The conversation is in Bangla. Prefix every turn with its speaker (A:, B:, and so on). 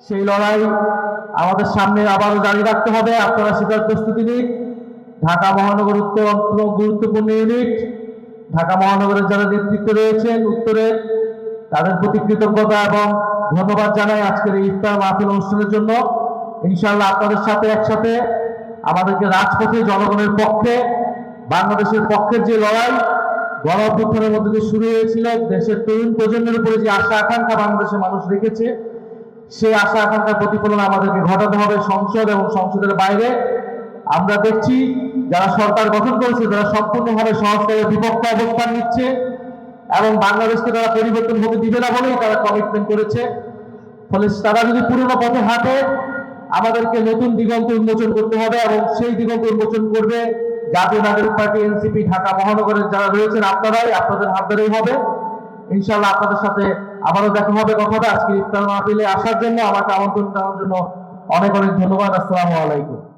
A: সেই লড়াই আমাদের সামনে আবারও জারি রাখতে হবে। আপনারা সেটার প্রস্তুতি নিন। ঢাকা মহানগর উত্তর গুরুত্বপূর্ণ ইউনিট, ঢাকা মহানগরের যারা নেতৃত্বে রয়েছেন উত্তরে, তাদের প্রতি কৃতজ্ঞতা এবং ধন্যবাদ জানাই আজকের এই ইফতার মাহফিল অনুষ্ঠানের জন্য। ইনশাআল্লাহ আপনাদের সাথে একসাথে আমাদেরকে রাজপথে জনগণের পক্ষে, বাংলাদেশের পক্ষের যে লড়াই গণ অভ্যুত্থানের মধ্যে দিয়ে শুরু হয়েছিল, দেশের তরুণ প্রজন্মের উপরে যে আশা আকাঙ্ক্ষা বাংলাদেশের মানুষ রেখেছে, সেই আশা আকাঙ্ক্ষার প্রতিফলন আমাদেরকে ঘটাতে হবে সংসদ এবং সংসদের বাইরে। আমরা দেখছি যারা সরকার গঠন করেছে তারা সম্পূর্ণভাবে সংস্কারের বিপক্ষে অবস্থান নিচ্ছে এবং বাংলাদেশকে তারা পরিবর্তন হতে দিবে না বলেই তারা কমিটমেন্ট করেছে। ফলে তারা যদি পুরনো পথে হাঁটে, আমাদেরকে নতুন দিগন্ত উন্মোচন করতে হবে এবং সেই দিগন্ত উন্মোচন করবে জাতীয় নাগরিক পার্টি, এনসিপি, ঢাকা মহানগরের যারা রয়েছেন আপনারাই, আপনাদের হাত ধরেই হবে। ইনশাআল্লাহ আপনাদের সাথে আবারও দেখা হবে, কথা হবে। আজকে ইফতার মাহফিলে আসার জন্য, আমাকে আমন্ত্রণ জানানোর জন্য অনেক অনেক ধন্যবাদ। আসসালামু আলাইকুম।